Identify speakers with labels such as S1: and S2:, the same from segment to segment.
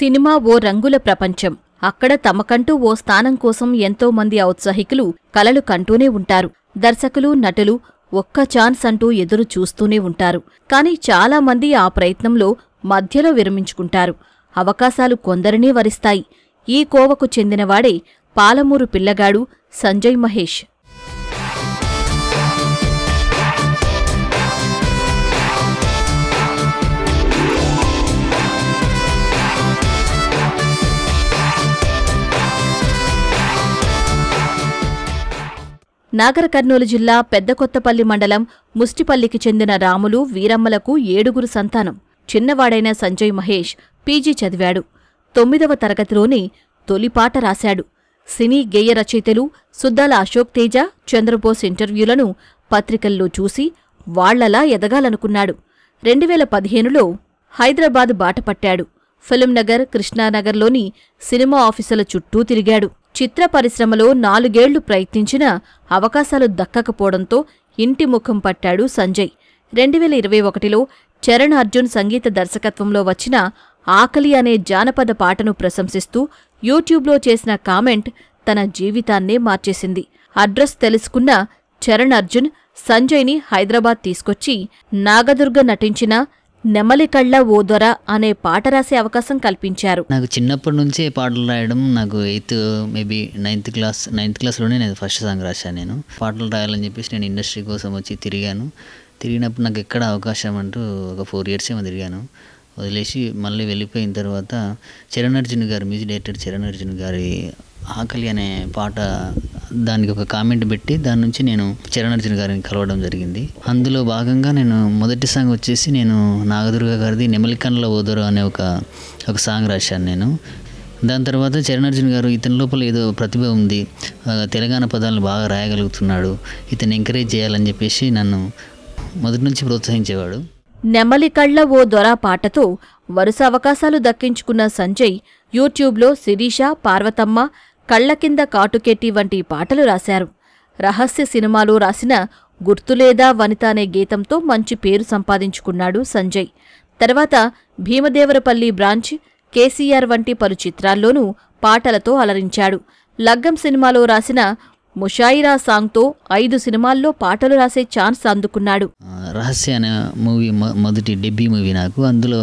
S1: Cinema ఓ రంగుల ప్రపంచం. అక్కడ తమకంటూ ఓ స్థానం కోసం ఎంతో మంది ఔత్సాహికులు కలలు కంటూనే ఉంటారు. దర్శకులు, నటులు ఒక్క ఛాన్స్ అంటూ ఎదురు చూస్తూనే ఉంటారు. కాని చాలామంది ఆ ప్రయత్నంలో మధ్యలో విరమించుకుంటారు. అవకాశాలు కొందరినే వరిస్తాయి. ఈ కోవకు చెందినవాడే పాలమూరు పిల్లగాడు సంజయ్ మహేష్. నాగర్ కర్నూలు జిల్లా పెద్దకొత్తపల్లి మండలం ముస్టిపల్లికి చెందిన రాములు, వీరమ్మలకు 7 సంతానం. చిన్నవాడైన సంజయ్ మహేష్ పీజీ చదివాడు. 9వ తరగతిలోనే తొలిపాట రాశాడు. సినీ గేయ రచయితలు సుద్దాల అశోక్ తేజ, చంద్రబోస్ ఇంటర్వ్యూలను పత్రికల్లో చూసి వాళ్లలా ఎదగాలనుకున్నాడు. 2015లో హైదరాబాద్ బాటపట్టాడు. ఫిల్మ్నగర్, కృష్ణానగర్లోని సినిమా ఆఫీసుల చుట్టూ తిరిగాడు. చిత్ర పరిశ్రమలో 4 ఏళ్లు ప్రయత్నించినా అవకాశాలు దక్కకపోవడంతో ఇంటి ముఖం పట్టాడు సంజయ్. 2021లో చరణ్ అర్జున్ సంగీత దర్శకత్వంలో వచ్చిన ఆకలి అనే జానపద పాటను ప్రశంసిస్తూ యూట్యూబ్లో చేసిన కామెంట్ తన జీవితాన్నే మార్చేసింది. అడ్రస్ తెలుసుకున్న చరణ్ అర్జున్ సంజయ్ని హైదరాబాద్ తీసుకొచ్చి నాగదుర్గ నటించిన నెమలికళ్ళ ఓ దొర అనే పాట రాసే అవకాశం కల్పించారు.
S2: నాకు చిన్నప్పటి నుంచే పాటలు రాయడం, నాకు 8th మేబీ 9th క్లాస్లోనే నేను ఫస్ట్ సాంగ్ రాశాను. నేను పాటలు రాయాలని చెప్పేసి నేను ఇండస్ట్రీ కోసం వచ్చి తిరిగినప్పుడు నాకు ఎక్కడ అవకాశం అంటూ ఒక 4 years ఏమో తిరిగాను. వదిలేసి మళ్ళీ వెళ్ళిపోయిన తర్వాత చరణ్ అర్జున్ గారు, మ్యూజిక్ డైరెక్టర్ చరణ్ అర్జున్ గారి ఆకలి అనే పాట దానికి ఒక కామెంట్ పెట్టి దాని నుంచి నేను చరణ్ అర్జున్ గారిని కలవడం జరిగింది. అందులో భాగంగా నేను మొదటి సాంగ్ వచ్చేసి నేను నాగదుర్గ గారిది నెమలికళ్ళ ఓదరు అనే ఒక సాంగ్ రాశాను నేను. దాని తర్వాత చరణ్ అర్జున్ గారు ఇతని లోపల ఏదో ప్రతిభ ఉంది, తెలంగాణ పదాలను బాగా రాయగలుగుతున్నాడు, ఇతన్ని ఎంకరేజ్ చేయాలని చెప్పేసి నన్ను మొదటి నుంచి ప్రోత్సహించేవాడు.
S1: నెమలికళ్ళ ఓ దొర పాటతో వరుస అవకాశాలు దక్కించుకున్న సంజయ్ యూట్యూబ్లో శిరీష, పార్వతమ్మ, కళ్ల కింద కాటుకెట్టి వంటి పాటలు రాశారు. రహస్య సినిమాలో రాసిన గుర్తులేదా వనిత అనే గీతంతో మంచి పేరు సంపాదించుకున్నాడు సంజయ్. తర్వాత భీమదేవరపల్లి బ్రాంచ్, కేసీఆర్ వంటి పలు చిత్రాల్లోనూ పాటలతో అలరించాడు. లగ్గం సినిమాలో రాసిన ముషాయిరా సాంగ్తో 5 సినిమాల్లో పాటలు రాసే ఛాన్స్ అందుకున్నాడు.
S2: రహస్య అనే మూవీ మొదటి డెబ్యూ మూవీ నాకు. అందులో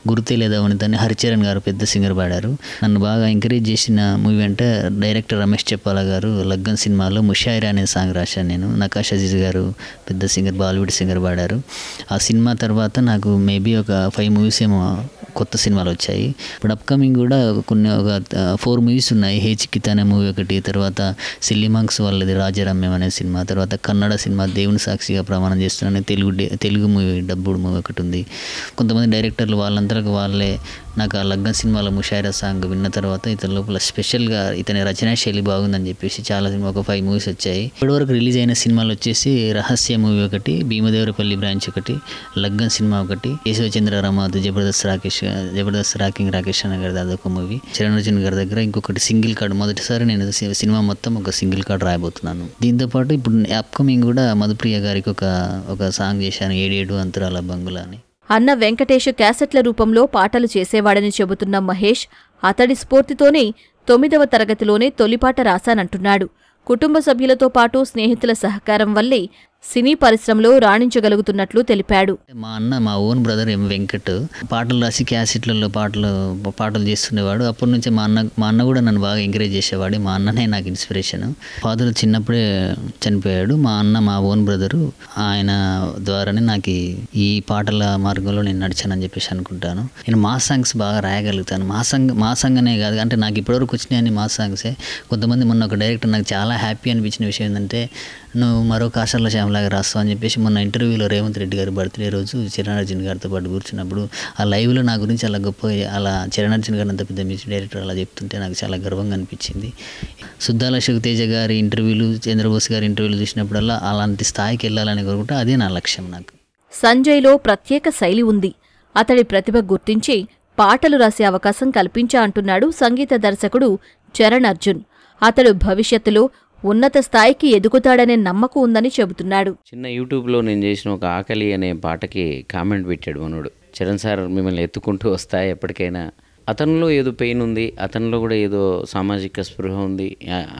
S2: గుర్తే లేదా వనితని హరిచరణ్ గారు పెద్ద సింగర్ పాడారు. నన్ను బాగా ఎంకరేజ్ చేసిన మూవీ అంటే డైరెక్టర్ రమేష్ చెప్పాల గారు లగ్గన్ సినిమాలో ముషాయిరా అనే సాంగ్ రాశాను నేను. నకాష్ అజీజ్ గారు పెద్ద సింగర్, బాలీవుడ్ సింగర్ పాడారు. ఆ సినిమా తర్వాత నాకు మేబీ ఒక 5 మూవీస్ ఏమో కొత్త సినిమాలు వచ్చాయి. ఇప్పుడు అప్కమింగ్ కూడా ఒక 4 మూవీస్ ఉన్నాయి. హే చిక్కిత అనే మూవీ ఒకటి, తర్వాత సిల్లీ మంక్స్ వాళ్ళది రాజారామ్యం అనే సినిమా, తర్వాత కన్నడ సినిమా దేవుని సాక్షిగా ప్రమాణం చేస్తున్నాను తెలుగు మూవీ డబ్బుడు మూవీ ఒకటి ఉంది. కొంతమంది డైరెక్టర్లు వాళ్ళందరికీ వాళ్ళే నాకు ఆ లగ్గం సినిమాలో ముషాయిరా సాంగ్ విన్న తర్వాత ఇతని లోపల స్పెషల్గా ఇతని రచనా శైలి బాగుందని చెప్పేసి చాలా సినిమా ఒక 5 మూవీస్ వచ్చాయి. ఇప్పటివరకు రిలీజ్ అయిన సినిమాలు వచ్చేసి రహస్య మూవీ ఒకటి, భీమదేవరపల్లి బ్రాంచ్ ఒకటి, లగ్గం సినిమా ఒకటి, కేశవచంద్ర రమాద్, జబర్దస్త్ రాకింగ్ రాకేష్ అన్న గారి అదొక మూవీ, చరణ్ అర్జున్ గారి దగ్గర ఇంకొకటి సింగిల్ కార్డ్. మొదటిసారి నేను సినిమా మొత్తం ఒక సింగిల్ కార్డ్ రాయబోతున్నాను. దీంతోపాటు ఇప్పుడు అప్కమింగ్ కూడా మధుప్రియ గారికి ఒక సాంగ్ చేశాను, 7 అంతరాల బంగులా అని.
S1: అన్న వెంకటేష్ క్యాసెట్ల రూపంలో పాటలు చేసేవాడని చెబుతున్న మహేష్ అతడి స్ఫూర్తితోనే 9వ తరగతిలోనే తొలిపాట రాశానంటున్నాడు. కుటుంబ సభ్యులతో పాటు స్నేహితుల సహకారం వల్లే సినీ పరిశ్రమలో రాణించగలుగుతున్నట్లు తెలిపాడు.
S2: మా అన్న, మా ఓన్ బ్రదర్ వెంకట్ పాటలు రాసి క్యాసెట్లలో పాటలు చేస్తుండేవాడు. అప్పటి నుంచే మా అన్న కూడా నన్ను బాగా ఎంకరేజ్ చేసేవాడు. మా అన్ననే నాకు ఇన్స్పిరేషన్. ఫాదర్ చిన్నప్పుడే చనిపోయాడు. మా అన్న, మా ఓన్ బ్రదరు, ఆయన ద్వారానే నాకు ఈ పాటల మార్గంలో నేను నడిచానని చెప్పేసి అనుకుంటాను. నేను మా సాంగ్స్ బాగా రాయగలుగుతాను. మా సాంగ్ అనే కాదు, అంటే నాకు ఇప్పటివరకు వచ్చినాయని మా సాంగ్సే. కొంతమంది మొన్న ఒక డైరెక్టర్ నాకు చాలా హ్యాపీ అనిపించిన విషయం ఏంటంటే, నువ్వు మరో కాషర్ల శ్యామలాగా రాస్తావు అని చెప్పేసి మొన్న ఇంటర్వ్యూలో రేవంత్ రెడ్డి గారి బర్త్డే రోజు చరణ్ అర్జున్ గారితో పాటు కూర్చున్నప్పుడు ఆ లైవ్లో నా గురించి అలా అలా చరణ్ అర్జున్ గారు అంత పెద్ద మ్యూజిక్ డైరెక్టర్ అలా చెప్తుంటే నాకు చాలా గర్వంగా అనిపించింది. సుద్దాల అశోక్ తేజ గారి ఇంటర్వ్యూలు, చంద్రబోస్ గారి ఇంటర్వ్యూలు చూసినప్పుడల్లా అలాంటి స్థాయికి వెళ్ళాలని కోరుకుంటే అదే నా లక్ష్యం. నాకు
S1: సంజయ్లో ప్రత్యేక శైలి ఉంది. అతడి ప్రతిభ గుర్తించి పాటలు రాసే అవకాశం కల్పించా అంటున్నాడు సంగీత దర్శకుడు చరణ్ అర్జున్. అతడు భవిష్యత్తులో ఉన్నత స్థాయికి ఎదుగుతాడనే నమ్మకం ఉందని చెబుతున్నాడు.
S3: చిన్న యూట్యూబ్లో నేను చేసిన ఒక ఆకలి అనే పాటకి కామెంట్ పెట్టాడు మనోడు. చరణ్ సార్ మిమ్మల్ని ఎత్తుకుంటూ వస్తా, ఎప్పటికైనా అతనిలో ఏదో పెయిన్ ఉంది, అతనిలో కూడా ఏదో సామాజిక స్పృహ ఉంది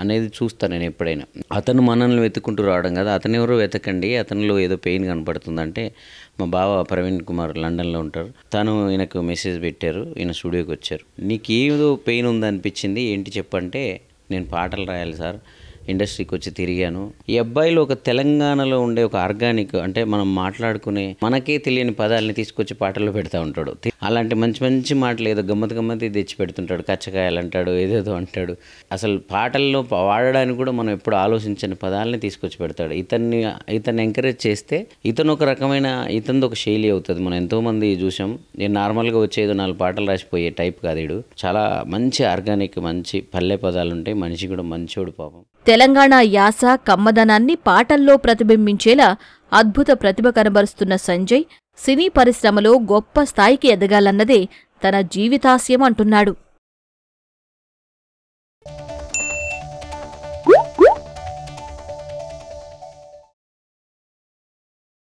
S3: అనేది చూస్తాను నేను ఎప్పుడైనా. అతను మనల్ని వెతుక్కుంటూ రావడం కదా, అతను ఎవరో వెతకండి, అతనిలో ఏదో పెయిన్ కనపడుతుందంటే మా బావ ప్రవీణ్ కుమార్ లండన్లో ఉంటారు, తను ఈయనకు మెసేజ్ పెట్టారు, ఈయన స్టూడియోకి వచ్చారు. నీకు ఏదో పెయిన్ ఉందనిపించింది ఏంటి చెప్పంటే, నేను పాటలు రాయాలి సార్, ఇండస్ట్రీకి వచ్చి తిరిగాను. ఈ అబ్బాయిలో ఒక తెలంగాణలో ఉండే ఒక ఆర్గానిక్, అంటే మనం మాట్లాడుకునే మనకే తెలియని పదాలని తీసుకొచ్చి పాటల్లో పెడతా ఉంటాడు. అలాంటి మంచి మంచి మాటలు ఏదో గమ్మతి తెచ్చి పెడుతుంటాడు, కచ్చకాయలు అంటాడు, ఏదేదో అంటాడు. అసలు పాటల్లో వాడడానికి కూడా మనం ఎప్పుడు ఆలోచించని పదాలని తీసుకొచ్చి పెడతాడు. ఇతన్ని ఎంకరేజ్ చేస్తే ఇతను ఒక రకమైన, ఇతనిది ఒక శైలి అవుతుంది. మనం ఎంతోమంది చూసాం. నేను నార్మల్గా వచ్చేదో 4 పాటలు రాసిపోయే టైప్ కాదు వీడు. చాలా మంచి ఆర్గానిక్, మంచి పల్లె పదాలు ఉంటాయి. మనిషి కూడా మంచోడు పాపం.
S1: తెలంగాణ యాస కమ్మదనాన్ని పాటల్లో ప్రతిబింబించేలా అద్భుత ప్రతిభ కనబరుస్తున్న సంజయ్ సినీ పరిశ్రమలో గొప్ప స్థాయికి ఎదగాలన్నదే తన జీవితాశయం అంటున్నాడు.